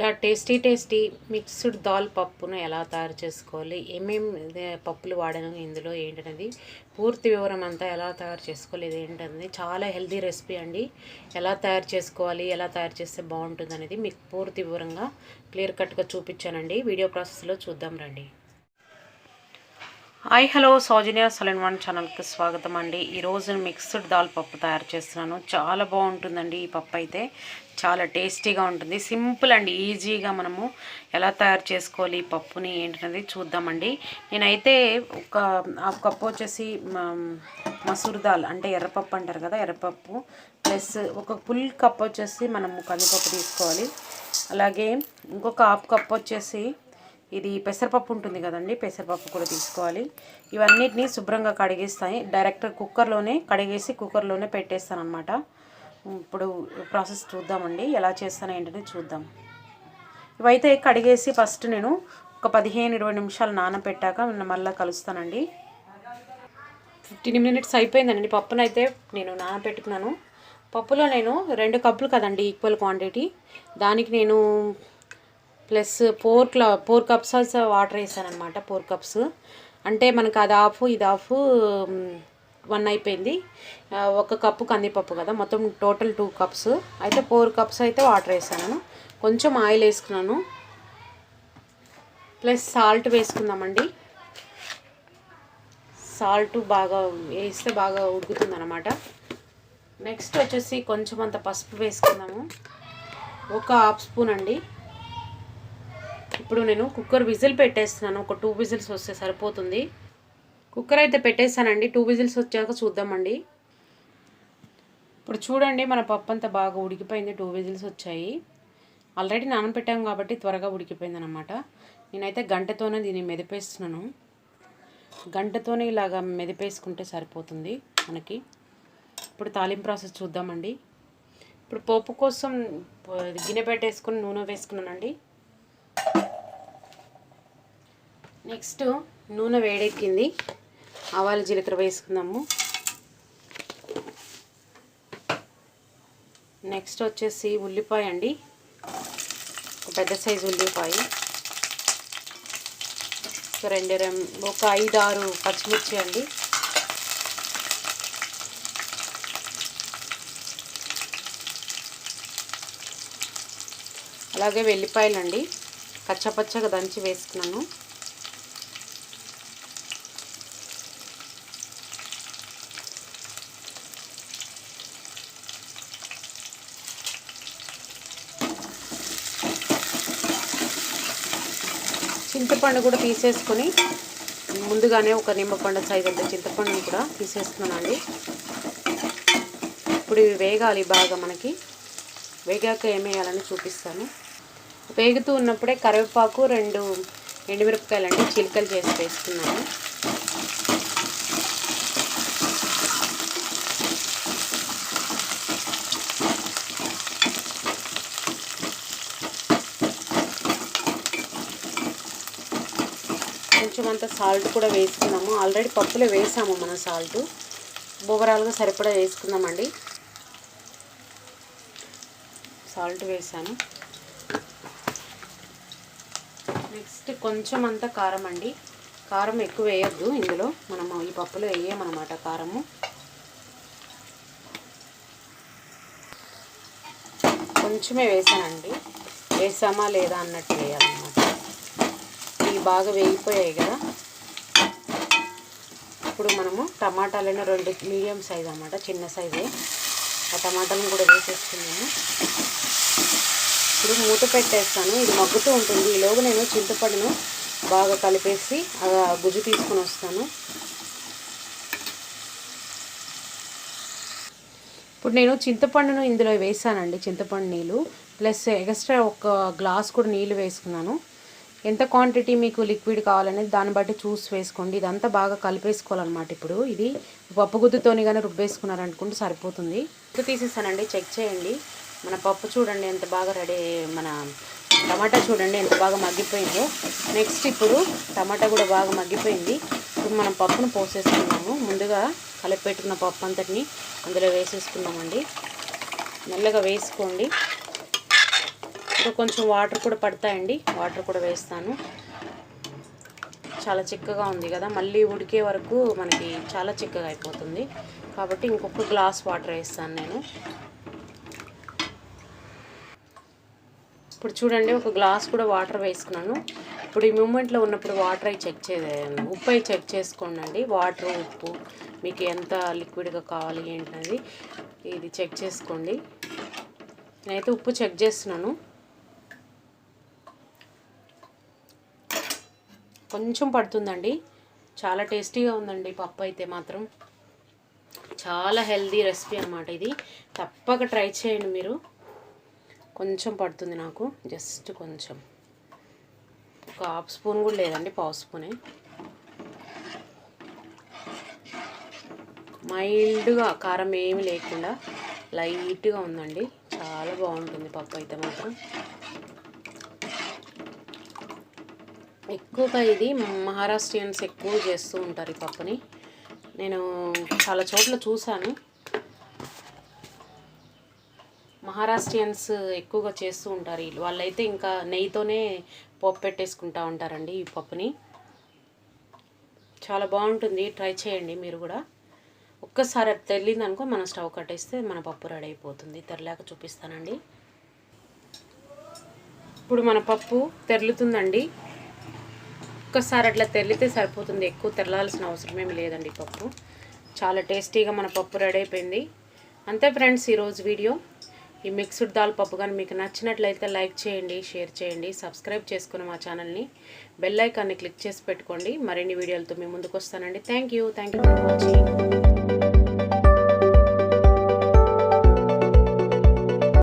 చాలా tasty mixed dal పప్పును ఎలా తయారు చేసుకోవాలి, ఏమేమి పప్పులు వాడాను ఇందులో ఏంటనేది పూర్తి వివరం అంతా ఎలా తయారు చేసుకోవాలి ఏంటనేది చాలా హెల్తీ రెసిపీ అండి. ఎలా తయారు చేసుకోవాలి, ఎలా తయారు చేస్తే బాగుంటుంది అనేది మీకు పూర్తి వివరంగా క్లియర్ కట్గా చూపించానండి. వీడియో ప్రాసెస్లో చూద్దాం రండి. హాయ్ హలో సౌజన్య సలన్ వన్ ఛానల్కి స్వాగతం అండి. ఈరోజు మిక్స్డ్ దాల్ పప్పు తయారు చేస్తున్నాను. చాలా బాగుంటుందండి. ఈ పప్పు అయితే చాలా టేస్టీగా ఉంటుంది. సింపుల్ అండి, ఈజీగా మనము ఎలా తయారు చేసుకోవాలి ఈ పప్పుని ఏంటనేది చూద్దామండి. నేనైతే ఒక హాఫ్ కప్ వచ్చేసి మసూర్ దాల్ అంటే ఎర్రపప్పు అంటారు కదా, ఎర్రపప్పు ప్లస్ ఒక ఫుల్ కప్ వచ్చేసి మనము కందిపప్పు తీసుకోవాలి. అలాగే ఇంకొక హాఫ్ కప్ వచ్చేసి ఇది పెసరపప్పు ఉంటుంది కదండి, పెసరపప్పు కూడా తీసుకోవాలి. ఇవన్నిటిని శుభ్రంగా కడిగేస్తాయి. డైరెక్ట్ కుక్కర్లోనే కడిగేసి కుక్కర్లోనే పెట్టేస్తాను అనమాట. ఇప్పుడు ప్రాసెస్ చూద్దామండి, ఎలా చేస్తాను ఏంటనే చూద్దాం. ఇవైతే కడిగేసి ఫస్ట్ నేను ఒక 15-20 నిమిషాలు నానబెట్టాక మళ్ళీ కలుస్తానండి. 15 మినిట్స్ అయిపోయిందండి. పప్పునైతే నేను నానబెట్టుకున్నాను. పప్పులో నేను 2 కప్పులు కదండి, ఈక్వల్ క్వాంటిటీ. దానికి నేను ప్లస్ 4 కప్స్ వాటర్ వేసాను అనమాట. 4 కప్స్ అంటే మనకు అది హాఫ్ ఇది హాఫ్ 1 అయిపోయింది. 1 కప్పు కందిపప్పు కదా, మొత్తం టోటల్ 2 కప్స్ అయితే 4 కప్స్ అయితే వాటర్ వేసాను. కొంచెం ఆయిల్ వేసుకున్నాను, ప్లస్ సాల్ట్ వేసుకుందామండి. సాల్ట్ బాగా వేస్తే బాగా ఉడుకుతుంది అనమాట. నెక్స్ట్ వచ్చేసి కొంచెం అంత పసుపు వేసుకుందాము, ఒక హాఫ్ స్పూన్ అండి. ఇప్పుడు నేను కుక్కర్ విజిల్ పెట్టేస్తున్నాను. ఒక 2 విజిల్స్ వస్తే సరిపోతుంది. కుక్కర్ అయితే పెట్టేస్తానండి. 2 విజిల్స్ వచ్చాక చూద్దామండి. ఇప్పుడు చూడండి, మన పప్పు అంతా బాగా ఉడికిపోయింది. 2 విజిల్స్ వచ్చాయి. ఆల్రెడీ నానబెట్టాము కాబట్టి త్వరగా ఉడికిపోయింది అనమాట. నేనైతే గంటతోనే దీన్ని మెదిపేస్తున్నాను. గంటతోనే ఇలాగా మెదిపేసుకుంటే సరిపోతుంది మనకి. ఇప్పుడు తాలింపు ప్రాసెస్ చూద్దామండి. ఇప్పుడు పప్పు కోసం గిన్నె పెట్టేసుకుని నూనె వేసుకున్నానండి. నెక్స్ట్ నూనె వేడెక్కింది, ఆవాలు జీలకర్ర వేసుకుందాము. నెక్స్ట్ వచ్చేసి ఉల్లిపాయ అండి, ఒక పెద్ద సైజు ఉల్లిపాయ, ఒక 5-6 పచ్చిమిర్చి అండి. అలాగే వెల్లిపాయలండి, కచ్చపచ్చగా దంచి వేసుకున్నాను. చింతపండు కూడా తీసేసుకొని ముందుగానే ఒక నిమ్మపండు సైజ్ అంత చింతపండుని కూడా తీసేసుకున్నానండి. ఇప్పుడు ఇవి వేగాలి బాగా. మనకి వేగాక ఏమేయాలని చూపిస్తాను. వేగుతూ ఉన్నప్పుడే కరివేపాకు 2 ఎండుమిరపకాయలండి చిలుకలు చేసి వేసుకున్నాను. కొంచెం అంత సాల్ట్ కూడా వేసుకున్నాము. ఆల్రెడీ పప్పులో వేసాము మనం సాల్ట్. ఓవరాల్గా సరిపడా వేసుకుందామండి. సాల్ట్ వేసాను. నెక్స్ట్ కొంచెం అంత కారం అండి. కారం ఎక్కువ వేయద్దు ఇందులో, మనము ఈ పప్పులో వేయమన్నమాట కారము. కొంచెమే వేసానండి, వేసామా లేదా అన్నట్టు వేయాలన్నమాట. ఇవి బాగా వేగిపోయాయి కదా. ఇప్పుడు మనము టమాటాలను 2 మీడియం సైజ్ అన్నమాట, చిన్న సైజే. ఆ టమాటాలను కూడా వేసేసుకున్నాము. ఇప్పుడు మూత పెట్టేస్తాను, ఇది మగ్గుతూ ఉంటుంది. ఈలోగా నేను చింతపండును బాగా కలిపేసి గుజ్జు తీసుకొని వస్తాను. ఇప్పుడు నేను చింతపండును ఇందులో వేసానండి, చింతపండు నీళ్ళు ప్లస్ ఎక్స్ట్రా 1 గ్లాస్ కూడా నీళ్ళు వేసుకున్నాను. ఎంత క్వాంటిటీ మీకు లిక్విడ్ కావాలనేది దాన్ని బట్టి చూసి వేసుకోండి. ఇదంతా బాగా కలిపేసుకోవాలన్నమాట. ఇప్పుడు ఇది పప్పు గుత్తుతోని కానీ రుబ్బేసుకున్నారనుకుంటే సరిపోతుంది. తీసేసానండి, చెక్ చేయండి. మన పప్పు చూడండి ఎంత బాగా రెడీ, మన టమాటా చూడండి ఎంత బాగా మగ్గిపోయిందో. నెక్స్ట్ ఇప్పుడు టమాటా కూడా బాగా మగ్గిపోయింది. ఇప్పుడు మనం పప్పును పోసేసుకున్నాము. ముందుగా కలిపి పెట్టుకున్న పప్పు అంతటిని అందులో వేసేసుకున్నామండి. మెల్లగా వేసుకోండి. ఇప్పుడు కొంచెం వాటర్ కూడా పడతాయండి, వాటర్ కూడా వేస్తాను. చాలా చిక్కగా ఉంది కదా, మళ్ళీ ఉడికే వరకు మనకి చాలా చిక్కగా అయిపోతుంది కాబట్టి ఇంకొక గ్లాస్ వాటర్ వేస్తాను నేను. ఇప్పుడు చూడండి, ఒక గ్లాస్ కూడా వాటర్ వేసుకున్నాను. ఇప్పుడు ఈ మూమెంట్లో ఉన్నప్పుడు వాటర్ అయి ఉప్పు అయి చెక్ చేసుకోండి. వాటర్, ఉప్పు మీకు ఎంత లిక్విడ్గా కావాలి ఏంటనేది ఇది చెక్ చేసుకోండి. నేనైతే ఉప్పు చెక్ చేస్తున్నాను. కొంచెం పడుతుందండి. చాలా టేస్టీగా ఉందండి పప్పు అయితే మాత్రం. చాలా హెల్దీ రెసిపీ అన్నమాట ఇది. తప్పక ట్రై చేయండి మీరు. కొంచెం పడుతుంది నాకు, జస్ట్ కొంచెం, ఒక హాఫ్ స్పూన్ కూడా లేదండి, పావు స్పూనే. మైల్డ్గా కారం ఏమి లేకుండా లైట్గా ఉందండి. చాలా బాగుంటుంది పప్పు అయితే మాత్రం. ఎక్కువగా ఇది మహారాష్ట్రియన్స్ ఎక్కువ చేస్తూ ఉంటారు ఈ పప్పుని. నేను చాలా చోట్ల చూశాను, మహారాష్ట్రియన్స్ ఎక్కువగా చేస్తూ ఉంటారు. వాళ్ళైతే ఇంకా నెయ్యితోనే పప్పు పెట్టేసుకుంటూ ఉంటారండి ఈ పప్పుని. చాలా బాగుంటుంది, ట్రై చేయండి మీరు కూడా. ఒక్కసారి అది తెరిలిందనుకో మనం స్టవ్ కట్టేస్తే మన పప్పు రెడీ అయిపోతుంది. తెరలేక చూపిస్తానండి. ఇప్పుడు మన పప్పు తెరులుతుందండి. ఒక్కసారి అట్లా తెరిలితే సరిపోతుంది, ఎక్కువ తెరలాల్సిన అవసరమేమి లేదండి. పప్పు చాలా టేస్టీగా మన పప్పు రెడీ అయిపోయింది. అంతే ఫ్రెండ్స్ ఈరోజు వీడియో. ఈ మిక్స్డ్ దాల్ పప్పు కానీ మీకు నచ్చినట్లయితే లైక్ చేయండి, షేర్ చేయండి, సబ్స్క్రైబ్ చేసుకుని మా ఛానల్ని బెల్ ఐకాన్ని క్లిక్ చేసి పెట్టుకోండి. మరిన్ని వీడియోలతో మీ ముందుకు వస్తానండి. Thank you for watching.